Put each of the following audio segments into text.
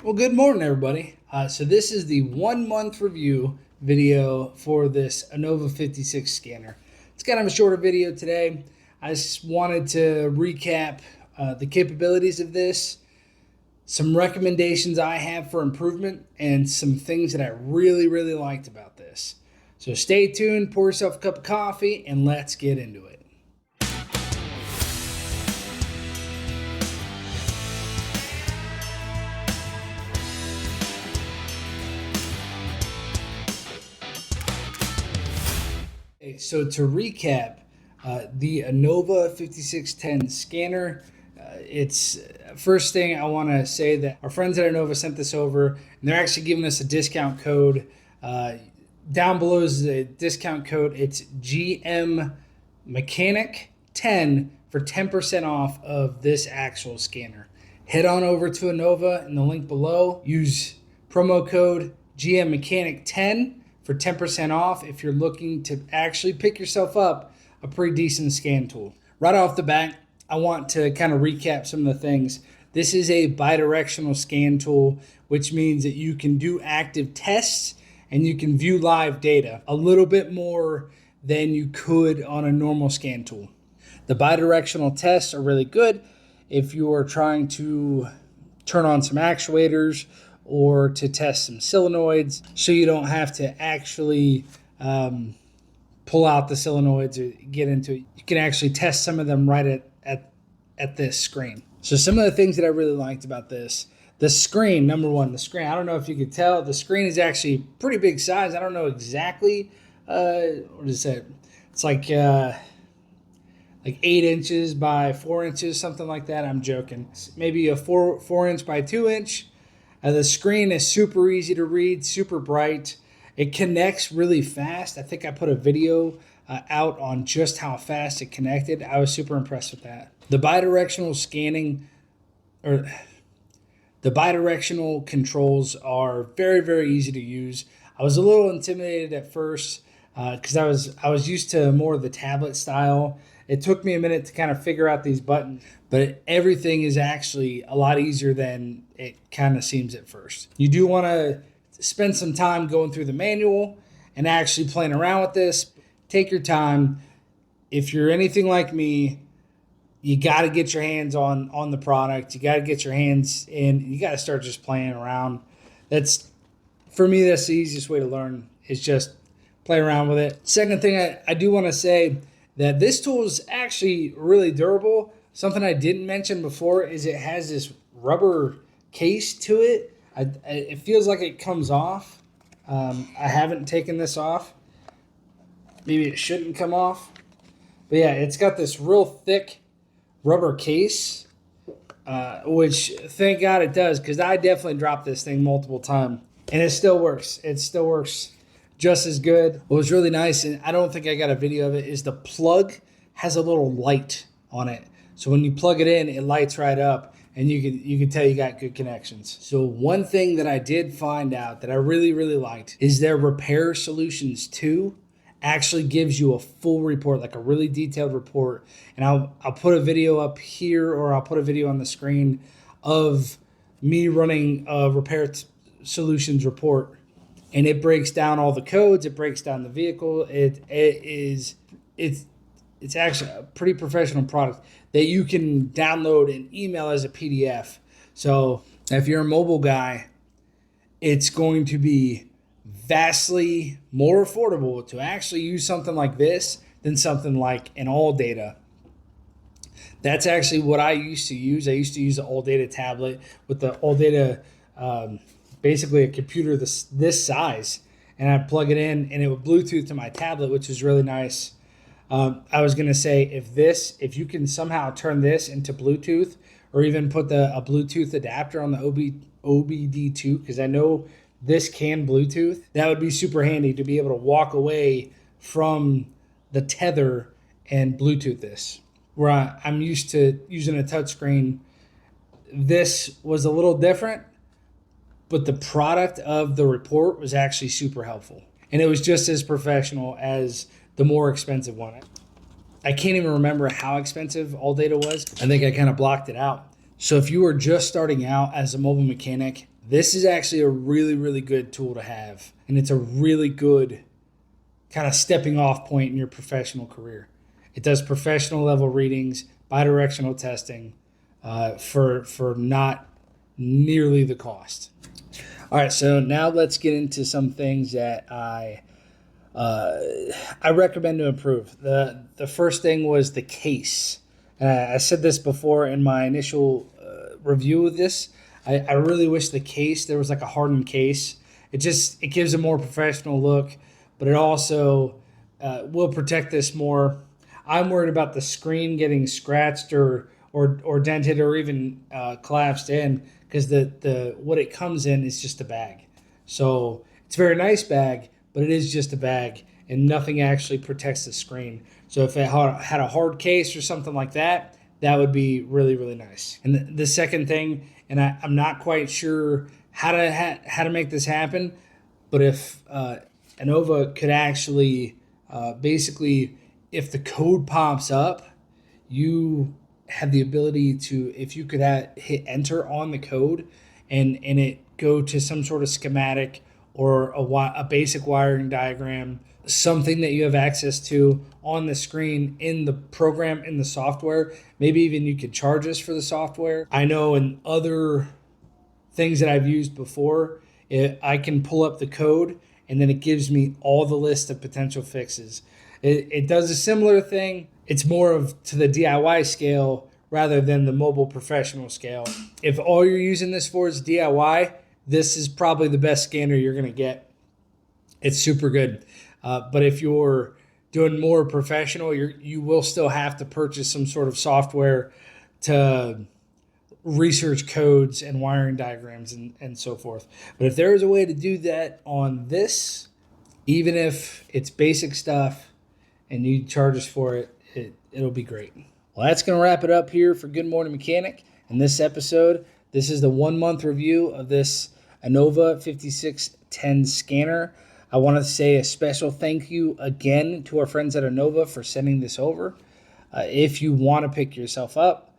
Well, good morning, everybody. So this is the 1 month review video for this INNOVA 56 scanner. It's kind of a shorter video today. I just wanted to recap the capabilities of this, some recommendations I have for improvement, and some things that I really liked about this. So stay tuned, pour yourself a cup of coffee, and let's get into it. So to recap, the INNOVA 5610 scanner, it's first thing I want to say that our friends at INNOVA sent this over, and they're actually giving us a discount code. Down below is the discount code. It's GM Mechanic 10 for 10% off of this actual scanner. Head on over to INNOVA in the link below. Use promo code GM Mechanic 10 for 10% off if you're looking to actually pick yourself up a pretty decent scan tool. Right off the bat, I want to kind of recap some of the things. This is a bi-directional scan tool, which means that you can do active tests and you can view live data a little bit more than you could on a normal scan tool. The bi-directional tests are really good if you are trying to turn on some actuators or to test some solenoids, so you don't have to actually pull out the solenoids or get into it. You can actually test some of them right at this screen. So some of the things that I really liked about this, the screen, number one, the screen. I don't know if you could tell, the screen is actually pretty big size. I don't know exactly, what is it? It's like 8 inches by 4 inches, something like that. I'm joking. It's maybe a 4 inch by 2 inch. The screen is super easy to read, super bright. It connects really fast. I think I put a video out on just how fast it connected. I was super impressed with that. The bidirectional scanning, or the bidirectional controls are very easy to use. I was a little intimidated at first because I was used to more of the tablet style. It took me a minute to kind of figure out these buttons, but everything is actually a lot easier than it kind of seems at first. You do want to spend some time going through the manual and actually playing around with this. Take your time. If you're anything like me, you got to get your hands on the product. You got to get your hands in. You got to start just playing around. For me, that's the easiest way to learn, is just play around with it. Second thing I do want to say, that this tool is actually really durable. Something I didn't mention before is it has this rubber case to it. It feels like it comes off. I haven't taken this off. Maybe it shouldn't come off. But yeah, it's got this real thick rubber case, which thank God it does, because I definitely dropped this thing multiple times. And it still works. It still works just as good. What was really nice, and I don't think I got a video of it, is the plug has a little light on it. So when you plug it in, it lights right up, and you can tell you got good connections. So one thing that I did find out that I really liked is their Repair Solutions 2 actually gives you a full report, like a really detailed report. And I'll put a video up here, or I'll put a video on the screen of me running a Repair Solutions report. And it breaks down all the codes. It breaks down the vehicle. It's actually a pretty professional product that you can download and email as a PDF. So if you're a mobile guy, it's going to be vastly more affordable to actually use something like this than something like an AllData. That's actually what I used to use. I used to use the AllData tablet with the AllData. Basically a computer this size, and I'd plug it in and it would Bluetooth to my tablet, which is really nice. I was gonna say, if you can somehow turn this into Bluetooth, or even put a Bluetooth adapter on the OBD2, because I know this can Bluetooth, that would be super handy to be able to walk away from the tether and Bluetooth this. Where I'm used to using a touchscreen, this was a little different, but the product of the report was actually super helpful. And it was just as professional as the more expensive one. I can't even remember how expensive AllData was. I think I kind of blocked it out. So if you are just starting out as a mobile mechanic, This is actually a really, really good tool to have. And it's a really good kind of stepping off point in your professional career. It does professional level readings, bidirectional testing for not nearly the cost. All right, so now let's get into some things that I recommend to improve. The first thing was the case. I said this before in my initial review of this. I really wish the case, there was like a hardened case. It gives a more professional look, but it also will protect this more. I'm worried about the screen getting scratched or dented or even collapsed in, because the what it comes in is just a bag. So it's a very nice bag, but it is just a bag, and nothing actually protects the screen. So if it had a hard case or something like that, that would be really, really nice. And the second thing, and I'm not quite sure how to make this happen, but if INNOVA could actually basically, if the code pops up, you have the ability to, if you could hit enter on the code and it go to some sort of schematic or a basic wiring diagram, something that you have access to on the screen in the program, in the software. Maybe even you could charge us for the software. I know in other things that I've used before, I can pull up the code and then it gives me all the list of potential fixes. It does a similar thing. It's more of to the DIY scale rather than the mobile professional scale. If all you're using this for is DIY, this is probably the best scanner you're going to get. It's super good. But if you're doing more professional, you will still have to purchase some sort of software to research codes and wiring diagrams and so forth. But if there is a way to do that on this, even if it's basic stuff and you charge us for it, it'll be great. Well, that's going to wrap it up here for Good Morning Mechanic. In this episode, this is the 1 month review of this INNOVA 5610 scanner. I want to say a special thank you again to our friends at INNOVA for sending this over. If you want to pick yourself up,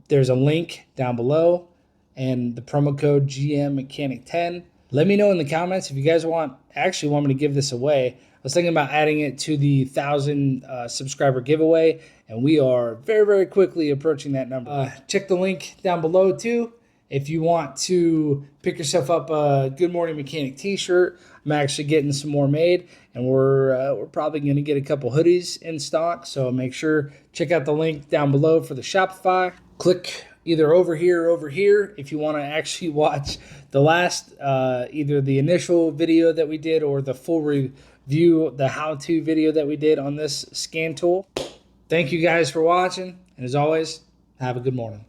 there's a link down below and the promo code GMMechanic10. Let me know in the comments if you guys want me to give this away. I was thinking about adding it to the 1,000 subscriber giveaway, and we are very, very quickly approaching that number. Check the link down below too. If you want to pick yourself up a Good Morning Mechanic t-shirt, I'm actually getting some more made, and we're probably going to get a couple hoodies in stock. So make sure check out the link down below for the Shopify. Click either over here or over here if you want to actually watch the last, either the initial video that we did or the full review, the how-to video that we did on this scan tool. Thank you guys for watching, and as always, have a good morning.